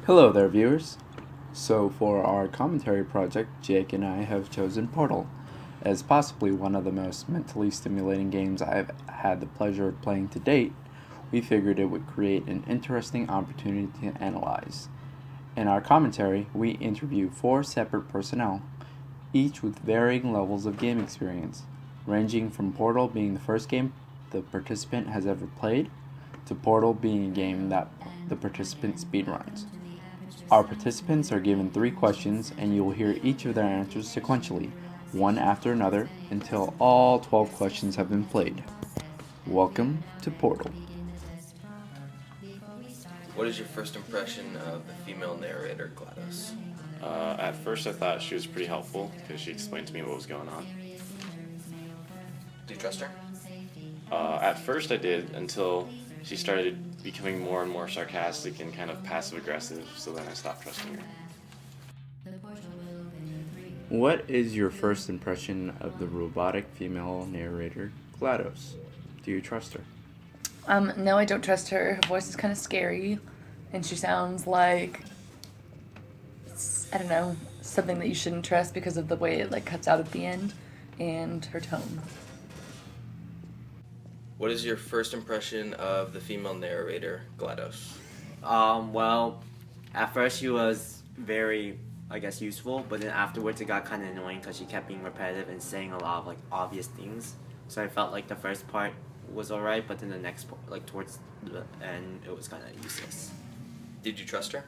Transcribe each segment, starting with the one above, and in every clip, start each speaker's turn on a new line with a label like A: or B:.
A: Hello there, viewers. So, for our commentary project, Jake and I have chosen Portal as possibly one of the most mentally stimulating games I've had the pleasure of playing to date. We figured it would create an interesting opportunity to analyze. In our commentary, we interview four separate personnel, each with varying levels of game experience, ranging from Portal being the first game the participant has ever played, to Portal being a game that the participant speedruns. Our participants are given three questions, and you will hear each of their answers sequentially, one after another, until all 12 questions have been played. Welcome to Portal.
B: What is your first impression of the female narrator, GLaDOS?
C: At first, I thought she was pretty helpful because she explained to me what was going on.
B: Do you trust her?
C: At first, I did until she started becoming more and more sarcastic and kind of passive aggressive, so then I stopped trusting her.
A: What is your first impression of the robotic female narrator, GLaDOS? Do you trust her?
D: No, I don't trust her. Her voice is kind of scary, and she sounds like, I don't know, something that you shouldn't trust because of the way it cuts out at the end, and her tone.
B: What is your first impression of the female narrator, GLaDOS?
E: Well, at first she was very, useful, but then afterwards it got kind of annoying because she kept being repetitive and saying a lot of obvious things. So I felt like the first part was alright, but then the next part, towards the end, it was kind of useless.
B: Did you trust her?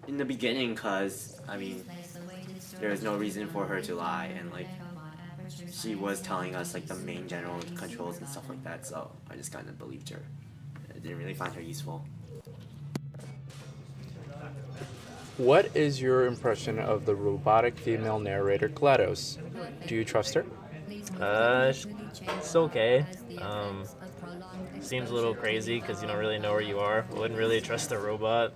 E: In the beginning, cause there was no reason for her to lie, and she was telling us the main general controls and stuff like that. So I just kind of believed her. I didn't really find her useful.
A: What is your impression of the robotic female narrator, GLaDOS? Do you trust her?
F: It's okay. Seems a little crazy because you don't really know where you are. Wouldn't really trust a robot.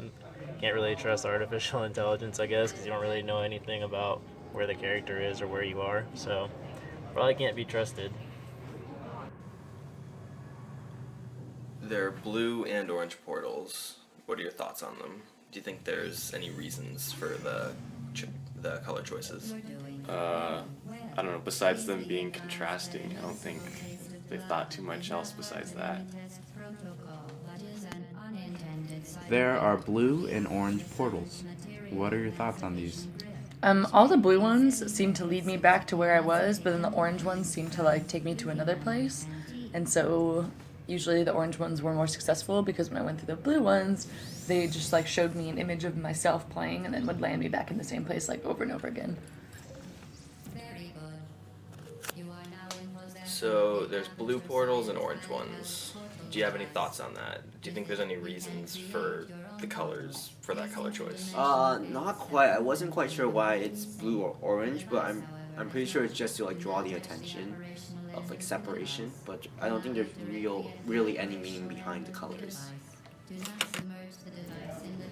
F: Can't really trust artificial intelligence, I guess, because you don't really know anything about where the character is or where you are. So probably can't be trusted.
B: There are blue and orange portals. What are your thoughts on them? Do you think there's any reasons for the color choices?
C: I don't know, besides them being contrasting, I don't think they thought too much else besides that.
A: There are blue and orange portals. What are your thoughts on these?
D: All the blue ones seem to lead me back to where I was, but then the orange ones seem to take me to another place. And so usually the orange ones were more successful because when I went through the blue ones, they just showed me an image of myself playing and then would land me back in the same place over and over again.
B: So there's blue portals and orange ones. Do you have any thoughts on that? Do you think there's any reasons for the colors, for that color choice?
E: Not quite. I wasn't quite sure why it's blue or orange, but I'm pretty sure it's just to draw the attention of separation. But I don't think there's really any meaning behind the colors.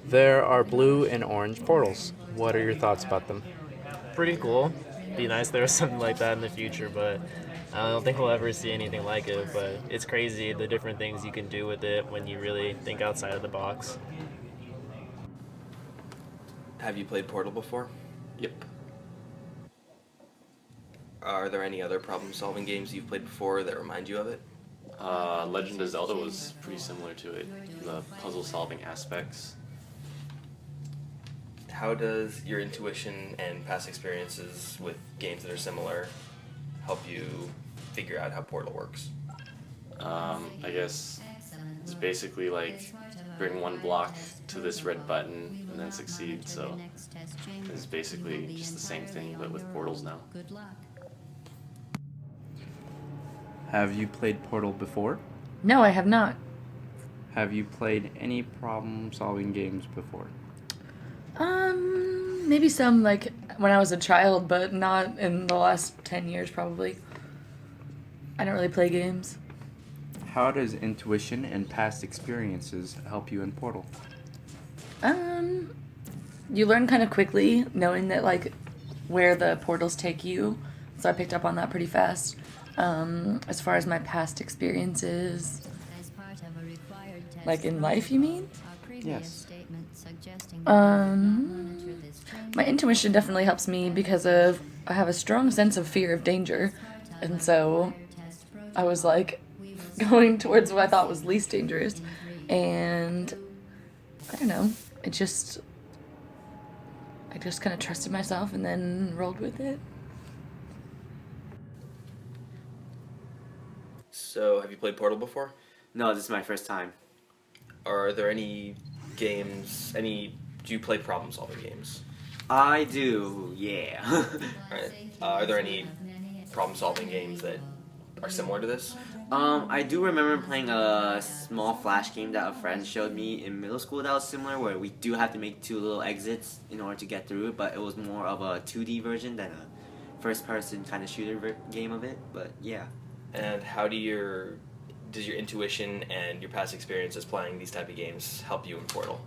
A: There are blue and orange portals. What are your thoughts about them?
F: Pretty cool. Be nice if there was something like that in the future, but I don't think we'll ever see anything like it. But it's crazy the different things you can do with it when you really think outside of the box.
B: Have you played Portal before?
C: Yep.
B: Are there any other problem-solving games you've played before that remind you of it?
C: Legend of Zelda was pretty similar to it, the puzzle-solving aspects.
B: How does your intuition and past experiences with games that are similar help you figure out how Portal works?
C: I guess it's basically bring one block to this red button and then succeed, so it's basically just the same thing but with portals now.
A: Have you played Portal before?
D: No, I have not.
A: Have you played any problem-solving games before?
D: Maybe some when I was a child, but not in the last 10 years probably. I don't really play games.
A: How does intuition and past experiences help you in Portal?
D: You learn kind of quickly knowing that where the portals take you. So I picked up on that pretty fast. As far as my past experiences, in life, you mean?
A: Yes.
D: My intuition definitely helps me because of I have a strong sense of fear of danger, and so I was like going towards what I thought was least dangerous, and I don't know. I just kind of trusted myself and then rolled with it.
B: So, have you played Portal before?
E: No, this is my first time.
B: Are there any games? Do you play problem-solving games?
E: I do, yeah.
B: Alright. Are there any problem-solving games that are similar to this?
E: I do remember playing a small flash game that a friend showed me in middle school that was similar, where we do have to make two little exits in order to get through it, but it was more of a 2D version than a first-person kind of shooter game of it, but yeah.
B: And does your intuition and your past experiences playing these type of games help you in Portal?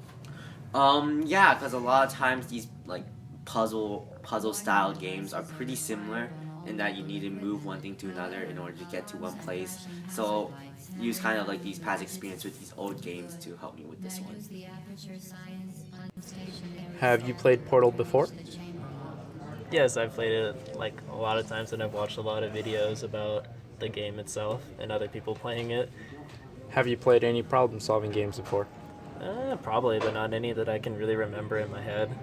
E: Yeah, because a lot of times these, like, puzzle-style games are pretty similar in that you need to move one thing to another in order to get to one place. So use kind of like these past experience with these old games to help me with this one.
A: Have you played Portal before?
F: Yes, I've played it like a lot of times, and I've watched a lot of videos about the game itself and other people playing it.
A: Have you played any problem-solving games before?
F: Probably, but not any that I can really remember in my head.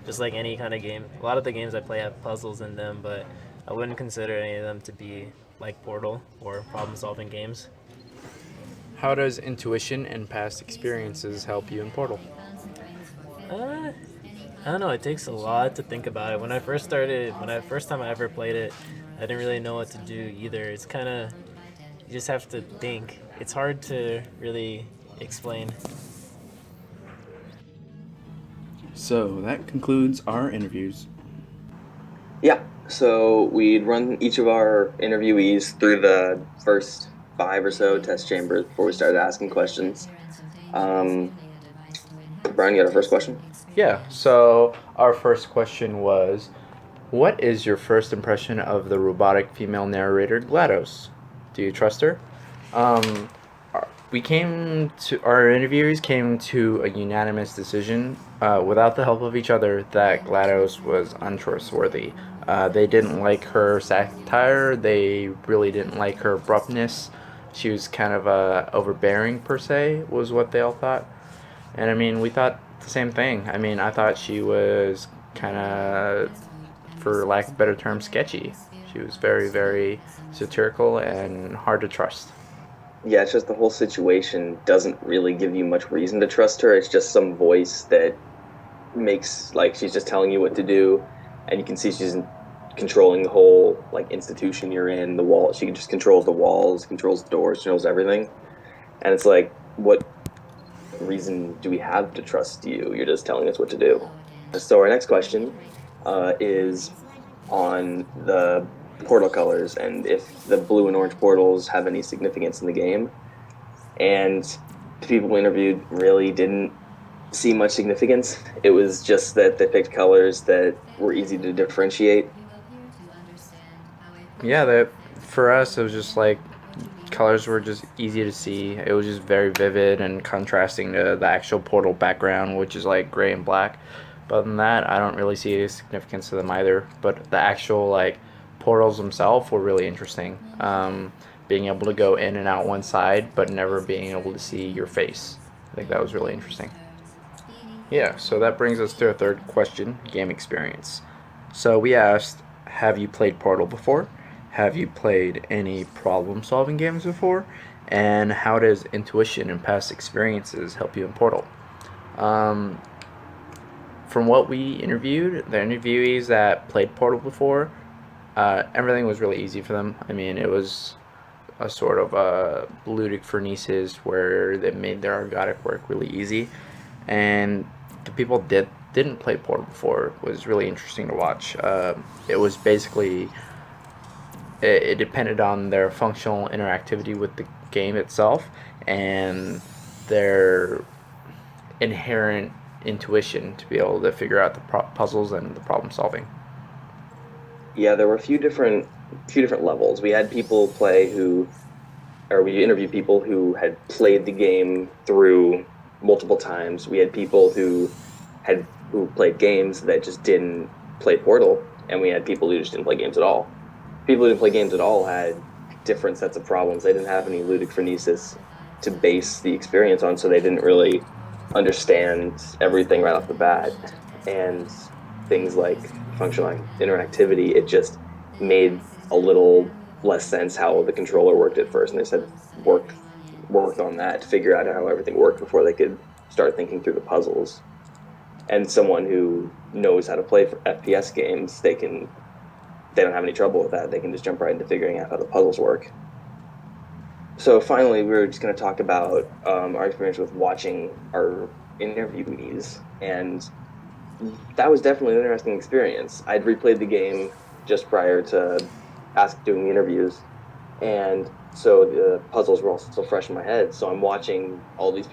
F: Just like any kind of game. A lot of the games I play have puzzles in them, but I wouldn't consider any of them to be like Portal or problem-solving games.
A: How does intuition and past experiences help you in Portal?
F: I don't know. It takes a lot to think about it. When I first time I ever played it, I didn't really know what to do either. It's kind of, you just have to think. It's hard to really explain.
A: So that concludes our interviews.
G: Yeah, so we'd run each of our interviewees through the first 5 or so test chambers before we started asking questions. Brian, you got our first question?
A: Yeah, so our first question was, what is your first impression of the robotic female narrator GLaDOS? Do you trust her? Our interviewees came to a unanimous decision, without the help of each other, that GLaDOS was untrustworthy. They didn't like her satire, they really didn't like her abruptness. She was kind of overbearing, per se, was what they all thought. And I mean, we thought the same thing. I mean, I thought she was kind of, for lack of a better term, sketchy. She was very, very satirical and hard to trust.
G: Yeah, it's just the whole situation doesn't really give you much reason to trust her. It's just some voice that makes, like, she's just telling you what to do, and you can see she's controlling the whole, like, institution you're in, the wall. She just controls the walls, controls the doors, she knows everything. And it's like, what reason do we have to trust you? You're just telling us what to do. So our next question is on the portal colors and if the blue and orange portals have any significance in the game. And the people we interviewed really didn't see much significance. It was just that they picked colors that were easy to differentiate.
A: Yeah, for us, it was just like colors were just easy to see. It was just very vivid and contrasting to the actual portal background, which is like gray and black. But other than that, I don't really see any significance to them either. But the actual like portals themselves were really interesting. Being able to go in and out one side, but never being able to see your face. I think that was really interesting. Yeah, so that brings us to our third question, game experience. So we asked, have you played Portal before? Have you played any problem-solving games before? And how does intuition and past experiences help you in Portal? From what we interviewed, the interviewees that played Portal before, everything was really easy for them. I mean, it was a sort of ludic phronesis where they made their ergodic work really easy. And the people didn't play Portal before was really interesting to watch. It was basically, it depended on their functional interactivity with the game itself and their inherent intuition to be able to figure out the puzzles and the problem solving.
G: Yeah, there were a few different levels. We had people we interviewed people who had played the game through multiple times. We had people who played games that just didn't play Portal, and we had people who just didn't play games at all. People who didn't play games at all had different sets of problems. They didn't have any ludic phronesis to base the experience on, so they didn't really understand everything right off the bat. And things like functional interactivity, it just made a little less sense how the controller worked at first. And they said worked on that to figure out how everything worked before they could start thinking through the puzzles. And someone who knows how to play for FPS games, they don't have any trouble with that. They can just jump right into figuring out how the puzzles work. So finally, we were just going to talk about our experience with watching our interviewees, and that was definitely an interesting experience. I'd replayed the game just prior to doing the interviews, and so the puzzles were also still fresh in my head. So I'm watching these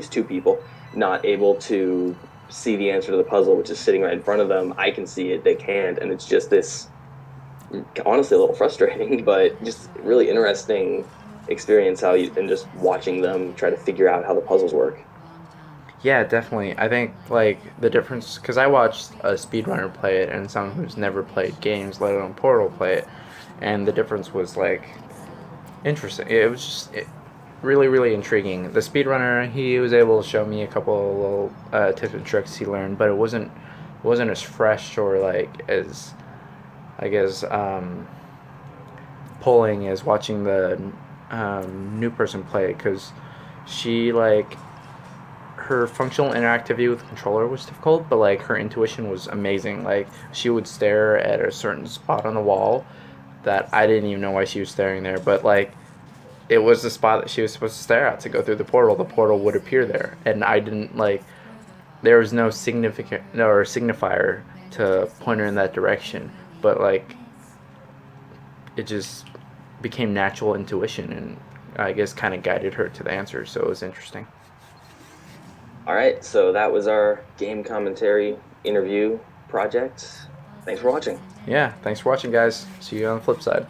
G: two people not able to see the answer to the puzzle, which is sitting right in front of them. I can see it, they can't, and it's just this, honestly, a little frustrating, but just really interesting experience and just watching them try to figure out how the puzzles work.
A: Yeah, definitely. I think like the difference, because I watched a speedrunner play it and someone who's never played games, let alone Portal, play it, and the difference was like interesting. It was just really, really intriguing. The speedrunner, he was able to show me a couple of little tips and tricks he learned, but it wasn't as fresh or like as, I guess, pulling as watching the new person play it, because she like her functional interactivity with the controller was difficult, but like her intuition was amazing. Like she would stare at a certain spot on the wall that I didn't even know why she was staring there, but like it was the spot that she was supposed to stare at to go through the portal. The portal would appear there, and I didn't like. There was no signifier to point her in that direction, but like it just became natural intuition, and I guess kind of guided her to the answer. So it was interesting.
G: All right, so that was our game commentary interview project. Thanks for watching.
A: Yeah, thanks for watching, guys. See you on the flip side.